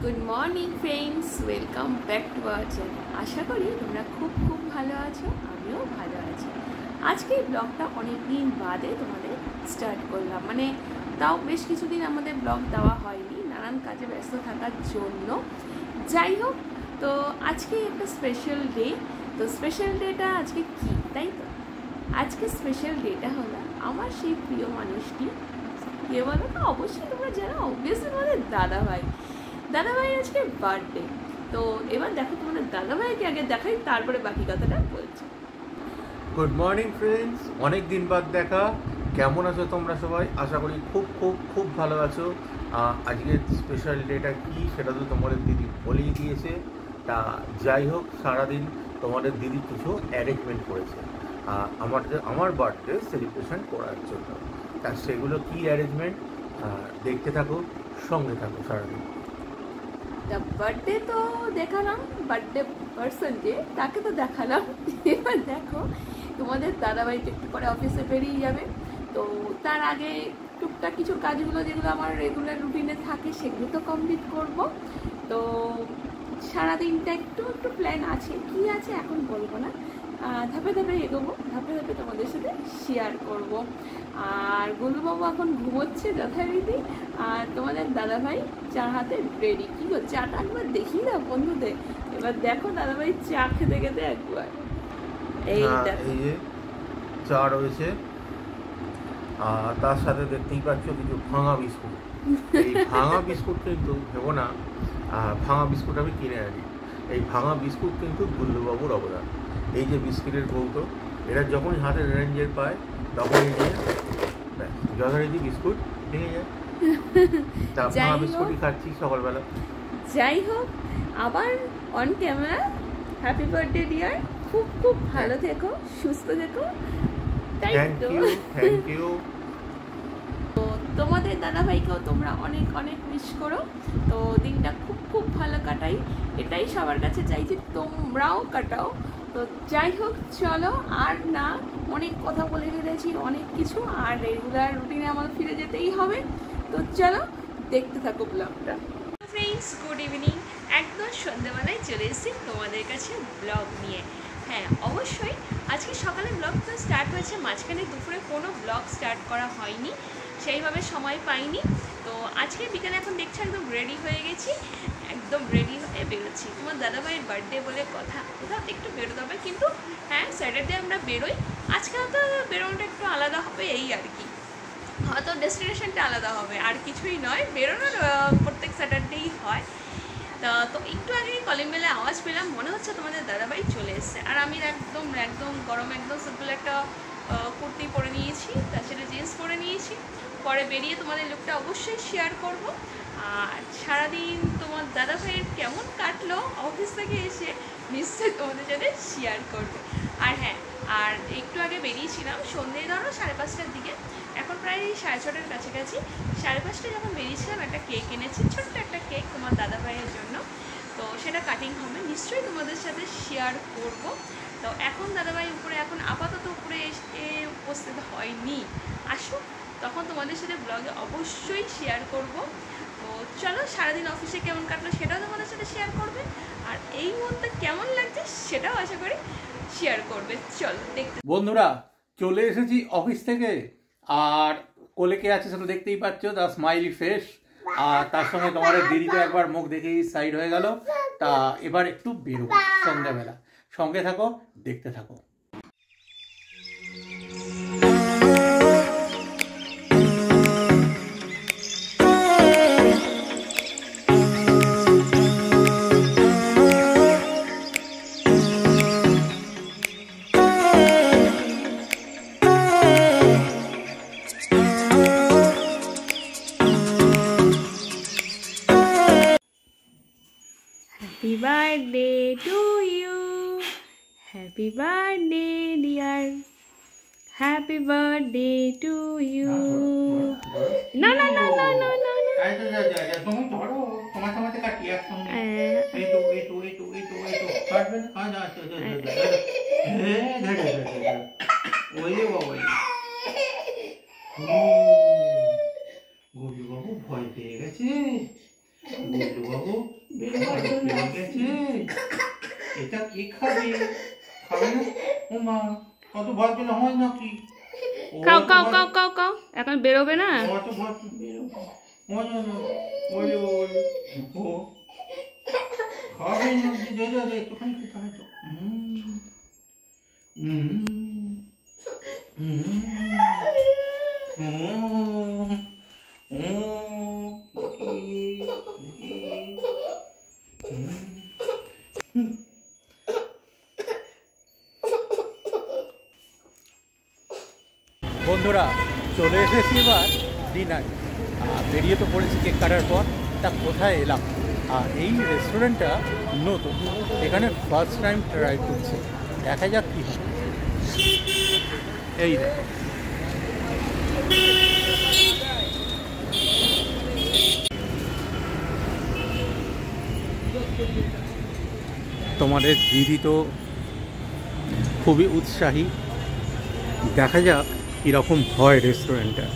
Good morning friends, welcome back to our channel. আশা করি তোমরা খুব ভালো আছো, আমিও ভালো আছি। আজকে ব্লগটা অনেক দিন বাদে তোমাদের স্টার্ট করলাম, তাও বেশ কিছুদিন আমাদের ব্লগ দেওয়া হয়নি নানান কাজে ব্যস্ত থাকার জন্য। যাই হোক, তো আজকে একটা স্পেশাল ডে। তো স্পেশাল ডেটা আজকে কী, তাই তো? আজকে স্পেশাল ডেটা হলো আমার সেই প্রিয় মানুষটি, কে বলো তো? অবশ্যই তোমরা জানো, অবভিয়াসলি তোমাদের দাদাভাই আজকে বার্থডে। তো এবার দেখো, তোমাদের দাদাভাইকে আগে দেখাই, তারপরে বাকি কথাটা বলছি। গুড মর্নিং ফ্রেন্ডস, অনেক দিন বাদ দেখা। কেমন আছো তোমরা সবাই? আশা করি খুব ভালো আছো। আজকের স্পেশাল ডেটা কি সেটা তো তোমাদের দিদি বলেই দিয়েছে। তা যাই হোক, সারাদিন তোমাদের দিদি কিছু অ্যারেঞ্জমেন্ট করেছে আমার বার্থডে সেলিব্রেশন করার জন্য। তা সেগুলো কি অ্যারেঞ্জমেন্ট দেখতে থাকো, সঙ্গে থাকো সারাদিন। বার্থডে তো দেখালাম, বার্থডে পার্সন যে তাকে তো দেখালাম। এবার দেখো, তোমাদের দাদাভাইটা একটু পরে অফিসে বেরিয়ে যাবে। তো তার আগে টুকটাক কিছু কাজগুলো যেগুলো আমার রেগুলার রুটিনে থাকে সেগুলো তো কমপ্লিট করব। তো সারাদিনটা একটু প্ল্যান আছে, কি আছে এখন বলবো না, ধাপে এগোবো, ধাপে তোমাদের সাথে শেয়ার করব। আর গোলুবাবু এখন ঘুমোচ্ছে যথারীতি, আর তোমাদের দাদাভাই চা হাতে রেডি। কী গো, চাটা একবার দেখি না বন্ধুদের। এবার দেখো দাদাভাই চা খেতে একবার এই যে চা রয়েছে, আর তার সাথে দেখতেই পাচ্ছ কিছু ভাঙা বিস্কুট। এই ভাঙা বিস্কুট কিন্তু ভেবো না ভাঙা বিস্কুট আমি কিনে আনি। এই ভাঙা বিস্কুট কিন্তু গুল্লুবাবুর অবদান। এই যে বিস্কুটের কৌটো, এটা যখনই হাতে রেঞ্জের পায় তখনই নিয়ে যথারীতি বিস্কুট ভেঙে যায়। তা ভাঙা বিস্কুটই খাচ্ছি সকালবেলা। যাই হোক, আবার on camera happy birthday dear. খুব ভালো থেকো, সুস্থ থেকো। Thank you. তো তোমাদের দাদাভাইকেও তোমরা অনেক উইশ করো। তো দিনটা খুব ভালো কাটাই, এটাই সবার কাছে চাই যে তোমরাও কাটাও। তো যাই হোক, চলো আর না, অনেক কথা বলে ফেলেছি, অনেক কিছু, আর রেগুলার রুটিনে আমাদের ফিরে যেতেই হবে। তো চলো দেখতে থাকো ব্লগটা। Friends, good evening. একদম সন্ধ্যেবেলায় চলে এসেছি তোমাদের কাছে ব্লগ নিয়ে। হ্যাঁ, অবশ্যই আজকে সকালে ব্লগ তো স্টার্ট হয়েছে, মাঝখানে দুপুরে কোনো ব্লগ স্টার্ট করা হয়নি, সেইভাবে সময় পাইনি। তো আজকে বিকালে এখন দেখছি একদম রেডি হয়ে গেছি, একদম রেডি হয়ে বেরোচ্ছি। তোমার দাদাভাইয়ের বার্থডে বলে কথা, কোথাও একটু বেরোতে হবে। কিন্তু হ্যাঁ, স্যাটারডে আমরা বেরোই, আজকে তো বেরোনোটা একটু আলাদা হবে এই আর কি, হয়তো ডেস্টিনেশনটা আলাদা হবে, আর কিছুই নয়। বেরোনোর প্রত্যেক স্যাটারডেই হয়। তো একটু আগে কলিং বেলে আওয়াজ পেলাম, মনে হচ্ছে তোমাদের দাদাভাই চলে এসছে। আর আমি একদম গরম একদম সিম্পল একটা কুর্তি পরে নিয়েছি, তার সাথে জিন্স পরে নিয়েছি। পরে বেরিয়ে তোমাদের লুকটা অবশ্যই শেয়ার করব। আর সারাদিন তোমার দাদাভাইয়ের কেমন কাটলো অফিস থেকে এসে নিশ্চয়ই তোমাদের সাথে শেয়ার করবে। আর হ্যাঁ, আর একটু আগে বেরিয়েছিলাম সন্ধ্যে ধরো 5:30টার দিকে, এখন প্রায় 6:30টার কাছাকাছি। 5:30টায় যখন বেরিয়েছিলাম একটা কেক এনেছি, ছোট্ট একটা কেক তোমার দাদাভাইয়ের জন্য। তো সেটা কাটিং হবে, নিশ্চয়ই তোমাদের সাথে শেয়ার করব। তো এখন দাদাভাই উপরে, এখন আপাতত উপরে এসে উপস্থিত হয়নি, আসুক তখন তোমাদের সাথে ব্লগে অবশ্যই শেয়ার করব। তো চলো, সারাদিন অফিসে কেমন কাটলো সেটাও তোমাদের সাথে শেয়ার করবে, আর এই মুহূর্তে কেমন লাগছে সেটাও আশা করি শেয়ার করবে। চলো দেখতে। বন্ধুরা, চলে এসেছি অফিস থেকে, আর কোলে কে আছে সেটা দেখতেই পাচ্ছ, তার স্মাইলি ফেস। আর তার সঙ্গে তোমাদের দিদি তো একবার মুখ দেখেই সাইড হয়ে গেল। তা এবার একটু বেরোবো সন্ধ্যাবেলা, সঙ্গে থাকো, দেখতে থাকো। Happy birthday to you, happy birthday dear, happy birthday to you. No. Golu বাবু ভয় পেয়ে গেছে। গোলু গো বেরিয়ে গেছে। এটা কে খাবে? খাবে না? ও মা, কত ভয় পেলে হয় নাকি? কাও কাও কাও কাও কাও, এখন বেরোবে না। কত ভয় বেরোবে? ওই ওই ওই ও খাবে না, দে দে দে একটুখানি খেতে হয় তো। বন্ধুরা চলে এসেছি এবার ডিনার। বেরিয়ে তো পড়েছি কেক কাটার পর। তা কোথায় এলাম? এই রেস্টুরেন্টটা নতুন, এখানে ফার্স্ট টাইম ট্রাই করছি, দেখা যাক কী হয়। এই দেখো তোমাদের দিদি তো খুবই উৎসাহী, দেখা যাক কীরকম হয় রেস্টুরেন্টটা।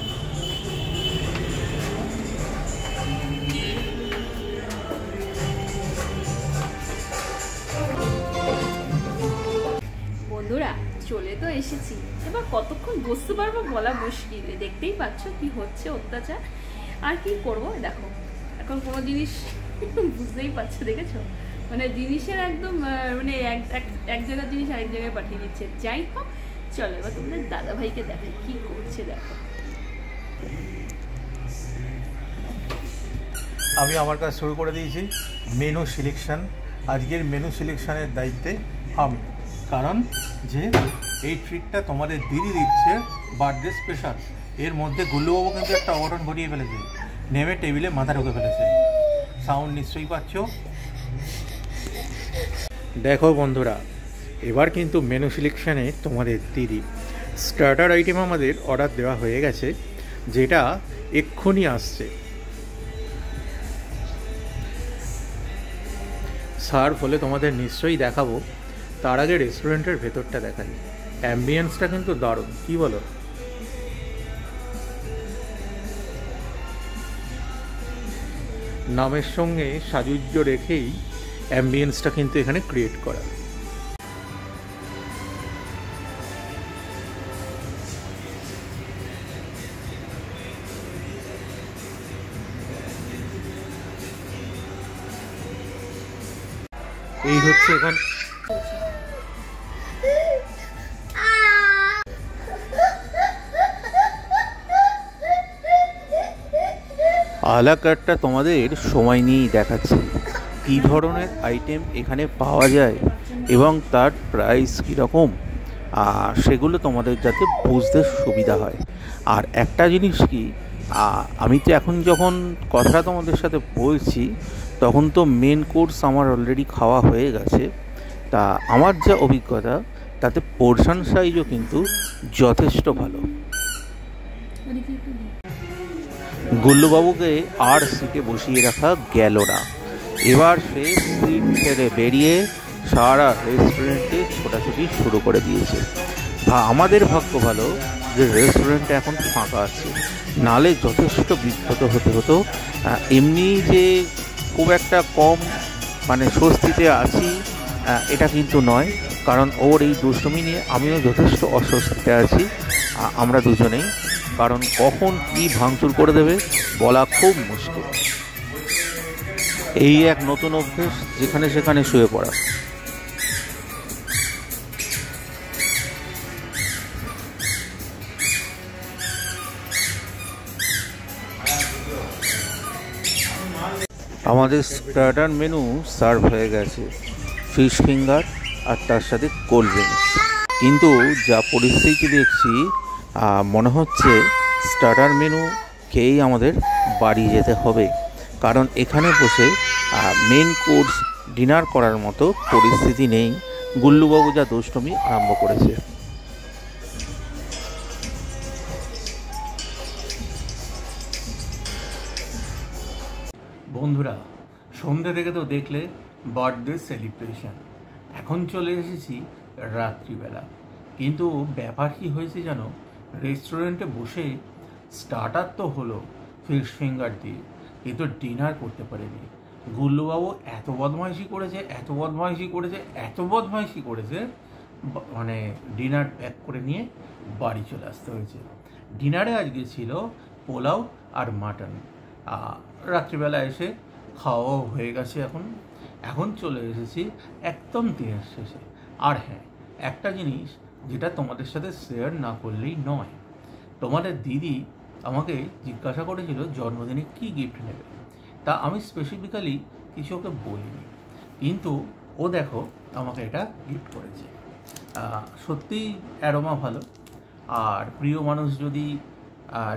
বন্ধুরা চলে তো এসেছি, এবার কতক্ষণ বসতে পারবো বলা মুশকিল। দেখতেই পাচ্ছ কি হচ্ছে অত্যাচার। আর কি করব, দেখো এখন কোনো জিনিস বুঝতেই পারছো, দেখেছো মানে জিনিসের একদম মানে এক জায়গার জিনিস আরেক জায়গায় পাঠিয়ে দিচ্ছে। যাই হোক চলো এবার তোমাদের দাদা ভাইকে দেখো কি করছে। দেখো আমি আমার কাজ শুরু করে দিয়েছি মেনু সিলেকশন। আজকের মেনু সিলেকশনের দায়িত্বে আমি, কারণ যে এই ট্রিটটা তোমাদের দিদি দিচ্ছে বার্থডে স্পেশাল। এর মধ্যে গুল্লুবাবু কিন্তু একটা অঘটন ঘটিয়ে ফেলেছে, নেমে টেবিলে মাথা ঢুকে ফেলেছে। সাউন্ড নিশ্চয়ই পাচ্ছ। দেখো বন্ধুরা, এবার কিন্তু মেনু সিলেকশানে তোমাদের দিদি। স্টার্টার আইটেম আমাদের অর্ডার দেওয়া হয়ে গেছে, যেটা এক্ষুনি আসছে। সার্ভ হলে তোমাদের নিশ্চয়ই দেখাবো। তার আগে রেস্টুরেন্টের ভেতরটা দেখাই। অ্যাম্বিয়েন্সটা কিন্তু দারুণ, কি বলো? নামের সঙ্গে সাজুজ্য রেখেই অ্যাম্বিয়েন্সটা কিন্তু এখানে ক্রিয়েট করা। এই হচ্ছে এখানে আলা কার্টটা তোমাদের সময় নিয়েই দেখাচ্ছি কী ধরনের আইটেম এখানে পাওয়া যায় এবং তার প্রাইস কীরকম, সেগুলো তোমাদের যাতে বুঝতে সুবিধা হয়। আর একটা জিনিস কি, আমি তো এখন যখন কথাটা তোমাদের সাথে বলছি তখন তো মেন কোর্স আমার অলরেডি খাওয়া হয়ে গেছে। তা আমার যা অভিজ্ঞতা তাতে পোর্শন সাইজও কিন্তু যথেষ্ট ভালো। গুল্লুবাবুকে আর সিটে বসিয়ে রাখা গেল না, এবার সে সিট ছেড়ে বেরিয়ে সারা রেস্টুরেন্টে ছোটাছুটি শুরু করে দিয়েছে। আমাদের ভাগ্য ভালো যে রেস্টুরেন্টটা এখন ফাঁকা আছে, নালে যথেষ্ট বিব্রত হতে হতো। এমনি যে খুব একটা কম মানে স্বস্তিতে আছি এটা কিন্তু নয়, কারণ ওর এই দুষ্টুমি নিয়ে আমিও যথেষ্ট অস্বস্তিতে আছি, আমরা দুজনেই। কারণ কখন কী ভাঙচুর করে দেবে বলা খুব মুশকিল। এই এক নতুন অভ্যেস, যেখানে সেখানে শুয়ে পড়া। আমাদের স্টার্টার মেনু সার্ভ হয়ে গেছে, ফিশ ফিঙ্গার আর তার সাথে কোল্ড ড্রিঙ্কস। কিন্তু যা পরিস্থিতি দেখছি মনে হচ্ছে স্টার্টার মেনু খেয়েই আমাদের বাড়ি যেতে হবে, কারণ এখানে বসে মেন কোর্স ডিনার করার মতো পরিস্থিতি নেই। গুল্লুবাবু যা দুষ্টুমি আরম্ভ করেছে। বন্ধুরা সন্ধ্যে থেকে তো দেখলে বার্থডে সেলিব্রেশন, এখন চলে এসেছি রাত্রিবেলা। কিন্তু ব্যাপার কি হয়েছে জানো, রেস্টুরেন্টে বসে স্টার্টার তো হলো ফিশ ফিঙ্গার দিয়ে, কিন্তু ডিনার করতে পারেনি। গুল্লুবাবু এত বদমাইশি করেছে, এত বদমাইশি করেছে, এত বদমাইশি করেছে, মানে ডিনার প্যাক করে নিয়ে বাড়ি চলে আসতে হয়েছে। ডিনারে আজকে ছিল পোলাও আর মাটন। রাত্রিবেলা এসে খাওয়াও হয়ে গেছে। এখন চলে এসেছি একদম দিনের শেষে। আর হ্যাঁ, একটা জিনিস যেটা তোমাদের সাথে শেয়ার না করলেই নয়, তোমাদের দিদি আমাকে জিজ্ঞাসা করেছিল জন্মদিনে কি গিফট নেবে। তা আমি স্পেসিফিক্যালি কিছু ওকে বলিনি, কিন্তু ও দেখো আমাকে এটা গিফট করেছে। সত্যিই অ্যারোমা ভালো, আর প্রিয় মানুষ যদি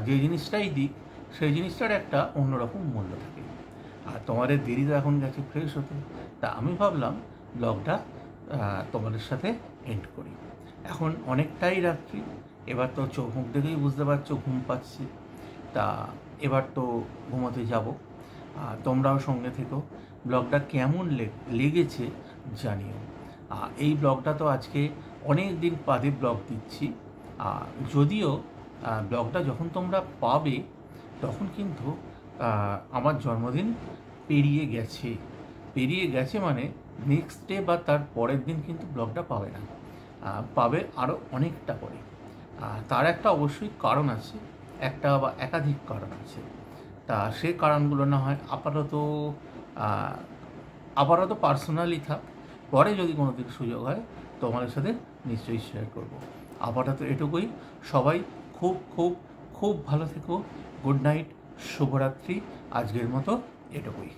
যে জিনিসটাই দিক সেই জিনিসটার একটা অন্যরকম মূল্য থাকে। আর তোমাদের দেরি তো এখন গেছে ফ্রেশ হতে, তা আমি ভাবলাম ব্লগটা তোমাদের সাথে এন্ড করি। এখন অনেকটাই রাত্রি, এবার তো চোখ মুখ দেখেই বুঝতে পারছো ঘুম পাচ্ছে। তা এবার তো ঘুমোতে যাব। তোমরাও সঙ্গে থেকো। ব্লগটা কেমন লেগেছে জানিও। এই ব্লগটা তো আজকে অনেক দিন বাদে ব্লগ দিচ্ছি। যদিও ব্লগটা যখন তোমরা পাবে তখন কিন্তু আমার জন্মদিন পেরিয়ে গেছে মানে নেক্সট ডে বা তার পরের দিন কিন্তু ব্লগটা পাবে না, পাবে আরও অনেকটা পরে। তার একটা অবশ্যই কারণ আছে, একটা বা একাধিক কারণ আছে। তা সে কারণগুলো না হয় আপাতত পার্সোনালি থাক, পরে যদি কোনো দিন সুযোগ হয় তোমাদের সাথে নিশ্চয়ই শেয়ার করব। আপাতত এটুকুই। সবাই খুব খুব খুব ভালো থেকো। গুড নাইট, শুভরাত্রি। আজকের মতো এটুকুই।